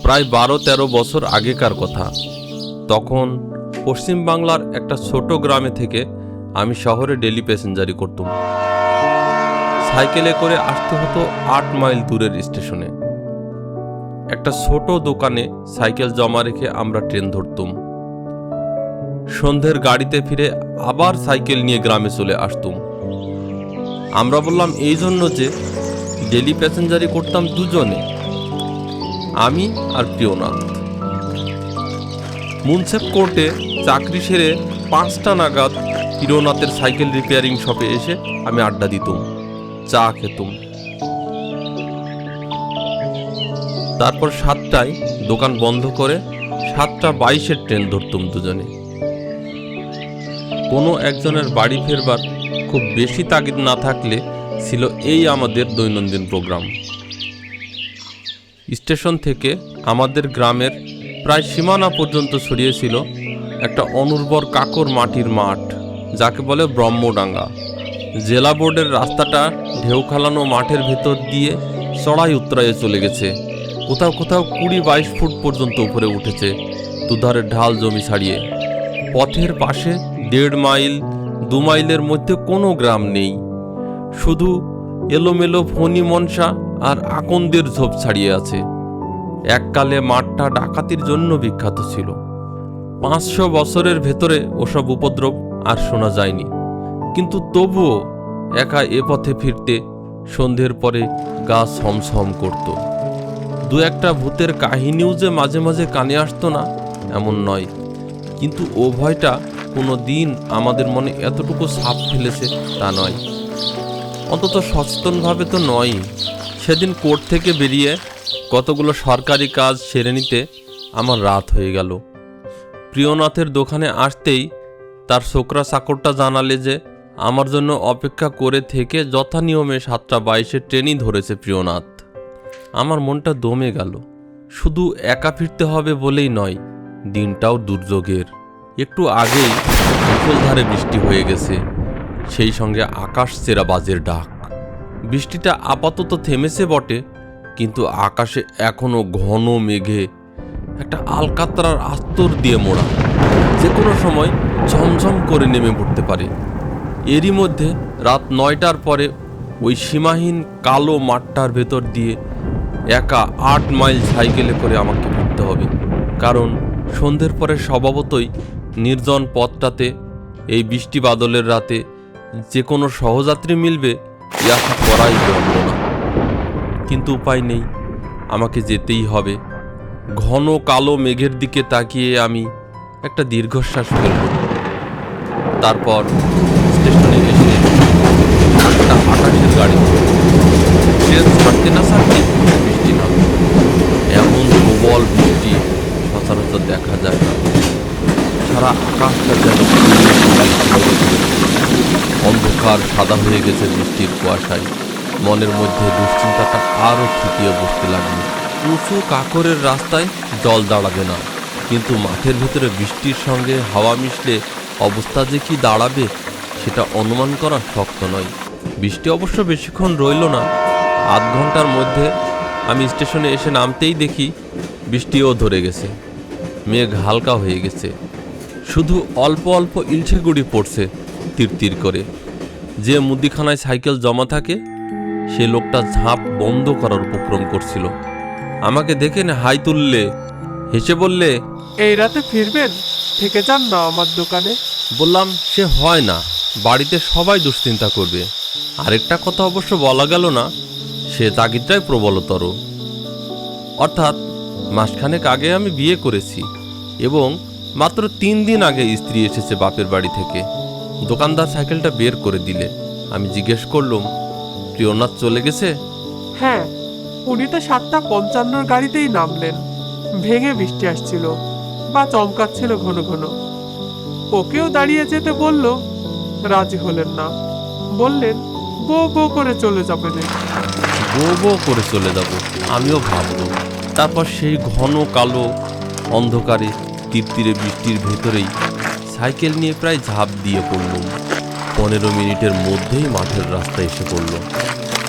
প্রায় 12-13 বছর আগেকার কথা। তখন পশ্চিম বাংলার একটা ছোট গ্রামে থেকে আমি শহরে ডেলি প্যাসেঞ্জারি করতাম। সাইকেলে করে আসতে হতো 8 মাইল দূরের স্টেশনে। একটা ছোট দোকানে সাইকেল জমা রেখে আমরা ট্রেন ধরতাম। সন্ধ্যের গাড়িতে ফিরে আবার সাইকেল নিয়ে গ্রামে চলে আসতাম। আমরা বললাম এই জন্য যে ডেলি প্যাসেঞ্জারি করতাম দুজনে, আমি আর প্রিয়নাথ। মুন্সেফ কোর্টে চাকরি সেরে 5টা নাগাদ প্রিয়নাথের সাইকেল রিপেয়ারিং শপে এসে আমি আড্ডা দিতাম, চা খেতাম। তারপর 7টায় দোকান বন্ধ করে 7:22-এর ট্রেন ধরতাম দুজনে। কোনো একজনের বাড়ি ফেরবার খুব বেশি তাগিদ না থাকলে ছিল এই আমাদের দৈনন্দিন প্রোগ্রাম। স্টেশন থেকে আমাদের গ্রামের প্রায় সীমানা পর্যন্ত ছড়িয়েছিল একটা অনুর্বর কাকর মাটির মাঠ, যাকে বলে ব্রহ্মডাঙ্গা। জেলা বোর্ডের রাস্তাটা ঢেউ খেলানো মাঠের ভেতর দিয়ে চড়াই উত্তরায়ে চলে গেছে। কোথাও কোথাও 20-22 ফুট পর্যন্ত উপরে উঠেছে, দুধারের ঢাল জমি ছাড়িয়ে। পথের পাশে 1.5 মাইল 2 মাইলের মধ্যে কোনো গ্রাম নেই, শুধু এলোমেলো ফণি মনসা আর আকন্দের ঝোপ ছাড়িয়ে আছে। এককালে মাঠটা ডাকাতির জন্য বিখ্যাত ছিল। 500 বছরের ভেতরে ওসব উপদ্রব আর শোনা যায়নি, কিন্তু তবুও একা এ পথে ফিরতে সন্ধ্যের পরে গা ছমছম করত। 2-একটা ভূতের কাহিনীও যে মাঝে মাঝে কানে আসতো না এমন নয়, কিন্তু ও ভয়টা কোনো দিন আমাদের মনে এতটুকু ছাপ ফেলেছে তা নয়, অন্তত সচেতনভাবে তো নয়। সেদিন কোর্ট থেকে বেরিয়ে কতগুলো সরকারি কাজ সেরে নিতে আমার রাত হয়ে গেল। প্রিয়নাথের দোকানে আসতেই তার ছোকরা চাকরটা জানালে যে আমার জন্য অপেক্ষা করে থেকে যথানিয়মে 7:22-এর ট্রেনই ধরেছে প্রিয়নাথ। আমার মনটা দমে গেল। শুধু একা ফিরতে হবে বলেই নয়, দিনটাও দুর্যোগের। একটু আগেই মুষলধারে বৃষ্টি হয়ে গেছে, সেই সঙ্গে আকাশ চেরা বাজের ডাক। বৃষ্টিটা আপাতত থেমেছে বটে, কিন্তু আকাশে এখনো ঘন মেঘে একটা আলকাতরার আস্তর দিয়ে মোড়া, যে কোনো সময় ঝমঝম করে নেমে পড়তে পারে। এরই মধ্যে রাত 9টার পরে ওই সীমাহীন কালো মাঠটার ভেতর দিয়ে একা 8 মাইল সাইকেলে করে আমাকে ফিরতে হবে, কারণ সন্ধ্যের পরে স্বভাবতই নির্জন পথটাতে এই বৃষ্টি বাদলের রাতে যে কোনো সহযাত্রী মিলবে এ আশা করাই বন্ধ না। কিন্তু উপায় নেই, আমাকে যেতেই হবে। ঘন কালো মেঘের দিকে তাকিয়ে আমি একটা দীর্ঘশ্বাস ফেলব। তারপর স্টেশনে এসে 8:28-এর গাড়ি ট্রেন ছাড়তে না ছাড়তে বৃষ্টি নামে। এমন প্রবল বৃষ্টি সচরাচর দেখা যায় না। সারা আকাশটা যেন অন্ধকার সাদা হয়ে গেছে বৃষ্টির কুয়াশায়। মনের মধ্যে দুশ্চিন্তাটা আরও থিতিয়ে বসতে লাগলো। উঁচু কাকরের রাস্তায় জল দাঁড়াবে না, কিন্তু মাঠের ভেতরে বৃষ্টির সঙ্গে হাওয়া মিশলে অবস্থা যে কি দাঁড়াবে সেটা অনুমান করা শক্ত নয়। বৃষ্টি অবশ্য বেশিক্ষণ রইল না। আধ ঘন্টার মধ্যে আমি স্টেশনে এসে নামতেই দেখি বৃষ্টিও ধরে গেছে, মেঘ হালকা হয়ে গেছে, শুধু অল্প অল্প ইলছে গুড়ি পড়ছে তীর করে। যে মুদিখানায় সাইকেল জমা থাকে সে লোকটা ঝাঁপ বন্ধ করার উপক্রম করছিল। আমাকে দেখে হাই তুললে, হেসে বললে, এই রাতে ফিরবেন? থেকে যান না আমার দোকানে। বললাম সে হয় না, বাড়িতে সবাই দুশ্চিন্তা করবে। আরেকটা কথা অবশ্য বলা গেল না, সে তাগিদটাই প্রবলতর। অর্থাৎ মাসখানেক আগে আমি বিয়ে করেছি এবং মাত্র 3 দিন আগে স্ত্রী এসেছে বাপের বাড়ি থেকে। দোকানদার সাইকেলটা বের করে দিলে। আমি জিজ্ঞেস করলাম, প্রিয়নাথ চলে গেছে? হ্যাঁ, উনি তো 7:55-র গাড়িতেই নামলেন। ভেঙে বৃষ্টি আসছিল বা চমকাচ্ছিল ঘন ঘন। ওকেও দাঁড়িয়ে যেতে বলল, রাজি হলেন না। বললেন বো বো করে চলে যাবেন। বো বো করে চলে যাব, আমিও ভাবল। তারপর সেই ঘন কালো অন্ধকারে তীরে বৃষ্টির ভেতরেই সাইকেল নিয়ে প্রায় ঝাঁপ দিয়ে পড়লুম। 15 মিনিটের মধ্যেই মাঠের রাস্তায় এসে পড়ল।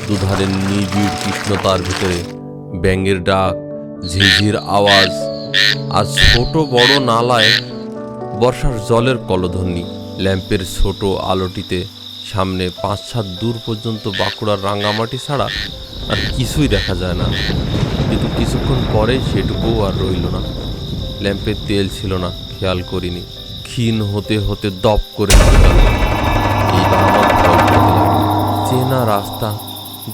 দুধারের নিবিড় কৃষ্ণতার ভেতরে ব্যাঙের ডাক ঝিঝির আওয়াজ আর ছোট বড় নালায় বর্ষার জলের কলধ্বনি। ল্যাম্পের ছোট আলোটিতে সামনে 5-7 দূর পর্যন্ত বাঁকুড়ার রাঙ্গামাটি ছাড়া আর কিছুই দেখা যায় না। কিন্তু কিছুক্ষণ পরে সেটুকুও আর রইল না। ল্যাম্পের তেল ছিল না, খেয়াল করিনি। ক্ষীণ হতে হতে দপ করে নিভে গেল। এইবার আমার ভয় পেতে লাগলো। চেনা রাস্তা,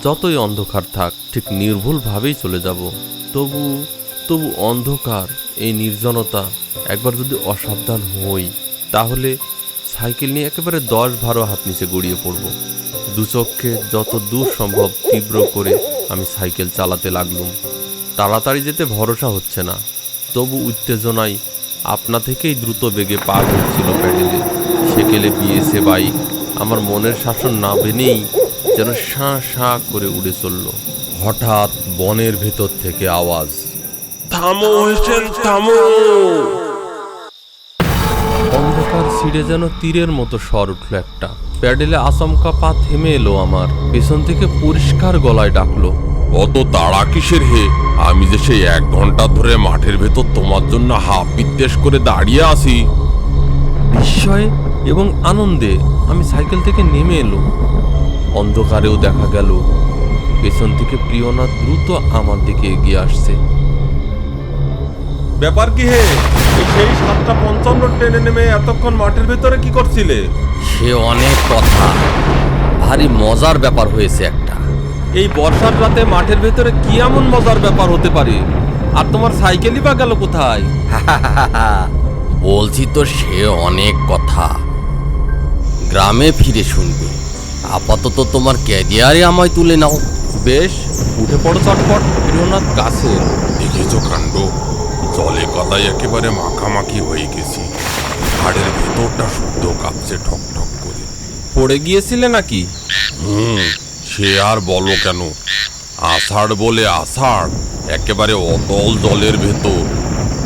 যতই অন্ধকার থাক ঠিক নির্ভুলভাবেই চলে যাব। তবু অন্ধকার, এই নির্জনতা, একবার যদি অসাবধান হই তাহলে সাইকেল নিয়ে একেবারে 10-12 হাত নিচে গড়িয়ে পড়ব। দু চোখে যত দূর সম্ভব তীব্র করে আমি সাইকেল চালাতে লাগলুম। তাড়াতাড়ি যেতে ভরসা হচ্ছে না, তবু উত্তেজনায় আপনা থেকেই দ্রুত বেগে পা ঘুরছিল প্যাডেলে। সেকেলে বিএসএ বাইক আমার মনের শাসন না মেনেই যেন শাঁ শাঁ করে উড়ে চলল। হঠাৎ বনের ভেতর থেকে আওয়াজ, থামো হোসেন থামো। অন্ধকার ছিঁড়ে যেন তীরের মতো স্বর উঠল একটা। প্যাডেলে আচমকা পা থেমে এলো আমার। পেছন থেকে পরিষ্কার গলায় ডাকলো, অত তাড়া কিসের হে? আমি যে সেই 1 ঘন্টা ধরে মাঠের ভেতর তোমার জন্য হাফ বিদ্বেষ করে দাঁড়িয়ে আছি। বিস্ময়ে এবং আনন্দে আমি সাইকেল থেকে নেমে এলো। অন্ধকারেও দেখা গেল পেছন থেকে প্রিয়নাথ দ্রুত আমার দিকে এগিয়ে আসছে। ব্যাপার কি হে? সেই 7:55 ট্রেনে নেমে এতক্ষণ মাঠের ভেতরে কি করছিলে? সে অনেক কথা, ভারী মজার ব্যাপার হয়েছে একটা। এই বর্ষার রাতে মাঠের ভেতরে কি এমন মজার ব্যাপার হতে পারে? আর তোমার সাইকেলই বা গেল কোথায়? বলছি তো, সে অনেক কথা, গ্রামে ফিরে শুনবে। আপাতত তোমার ক্যারিয়ারে আমায় তুলে নাও। বেশ, উঠে পড়ো চটপট। প্রিয়নাথ কাছে এলো। দেখেছো কাণ্ড, জলে কাদায় একেবারে মাখামাখি হয়ে গেছি। ঘাড়ের ভেতরটা শুদ্ধ কাঁপছে ঠক ঠক করে। পড়ে গিয়েছিলে নাকি? সে আর বলো কেন, আষাঢ় বলে আষাঢ়, একেবারে অতল জলের ভেতর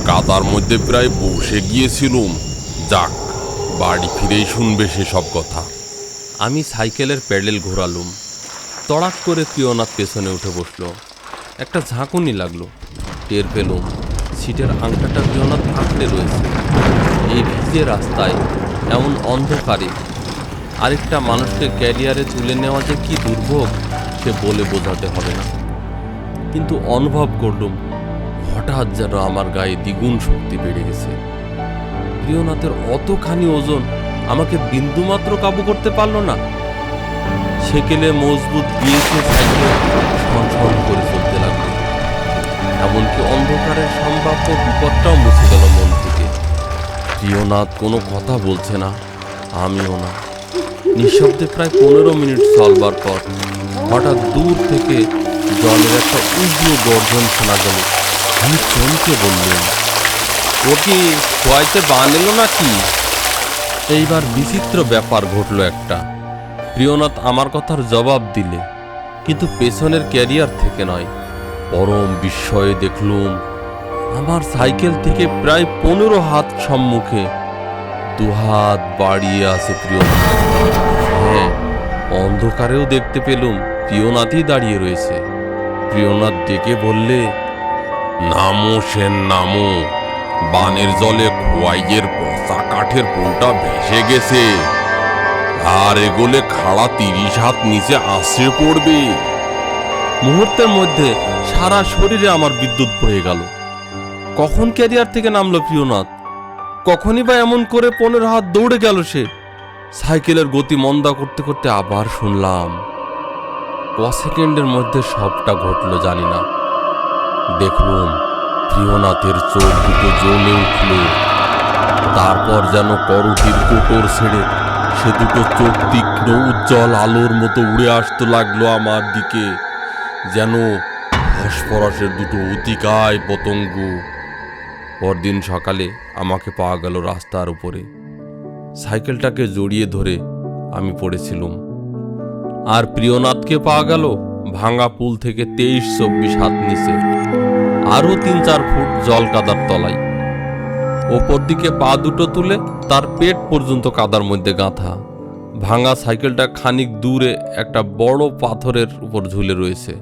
কাদার মধ্যে প্রায় বসে গিয়েছিলুম। যাক, বাড়ি ফিরেই শুনবে সেসব কথা। আমি সাইকেলের প্যাডেল ঘোরালুম। তড়াক করে প্রিয়নাথ পেছনে উঠে বসলো। একটা ঝাঁকুনি লাগলো। টের পেলুম সিটের আংটাটা প্রিয়নাথ আঁকড়ে রয়েছে। এই ভিজে রাস্তায়, এমন অন্ধকারে আরেকটা মানুষকে ক্যারিয়ারে তুলে নেওয়া যে কি দুর্ভোগ সে বলে বোঝাতে হবে না। কিন্তু অনুভব করলুম হঠাৎ যেন আমার গায়ে দ্বিগুণ শক্তি বেড়ে গেছে। প্রিয়নাথের অতখানি ওজন আমাকে বিন্দুমাত্র কাবু করতে পারল না। সেকেলে মজবুত গিয়েছে সাইকেল ছন করে চলতে লাগলো। এমনকি অন্ধকারের সম্ভাব্য বিপদটাও মুছে গেল মন থেকে। প্রিয়নাথ কোনো কথা বলছে না, আমিও না। নিঃশব্দে প্রায় 15 মিনিট চলবার পর হঠাৎ দূর থেকে জলের একটা উগ্র গর্জন শোনা গেল। আমি চমকে বললাম, ও কি খোয়াইতে বান এলো নাকি? এইবার বিচিত্র ব্যাপার ঘটল একটা। প্রিয়নাথ আমার কথার জবাব দিলে, কিন্তু পেছনের ক্যারিয়ার থেকে নয়। পরম বিস্ময়ে দেখলুম আমার সাইকেল থেকে প্রায় 15 হাত সম্মুখে 2 হাত বাড়িয়ে আছে প্রিয়নাথ। হ্যাঁ, অন্ধকারেও দেখতে পেলুম প্রিয়নাথই দাঁড়িয়ে রয়েছে। প্রিয়নাথ ডেকে বললে, নামো সেন নামো, বানের জলে খোয়াইয়ের পচা কাঠের পোলটা ভেসে গেছে, আর এগোলে খাড়া 30 হাত নিচে আশ্রে পড়বে। মুহূর্তের মধ্যে সারা শরীরে আমার বিদ্যুৎ বয়ে গেল। কখন ক্যারিয়ার থেকে নামলো প্রিয়নাথ? কখনই বা এমন করে 15 হাত দৌড়ে গেল সে? সাইকেলের গতি মন্দা করতে করতে আবার শুনলাম। ক সেকেন্ডের মধ্যে সবটা ঘটলো জানি না। দেখলুম প্রিয়নাথের চোখ দুটো জ্বলে উঠল। তারপর যেন করুটির কোটর ছেড়ে সে দুটো চোখ তীক্ষ্ণ উজ্জ্বল আলোর মতো উড়ে আসতে লাগলো আমার দিকে, যেন ফসফরাসের দুটো অতিকায় পতঙ্গ। পরদিন সকালে আমাকে পাওয়া গেল রাস্তার উপরে। সাইকেলটাকে জড়িয়ে ধরে আমি পড়েছিলুম। আর প্রিয়নাথকে পাওয়া গেল ভাঙা পুল থেকে 23-24 হাত নিচে, আরও 3-4 ফুট জল কাদার তলায়। ওপর দিকে পা দুটো তুলে তার পেট পর্যন্ত কাদার মধ্যে গাঁথা। ভাঙা সাইকেলটা খানিক দূরে একটা বড় পাথরের উপর ঝুলে রয়েছে।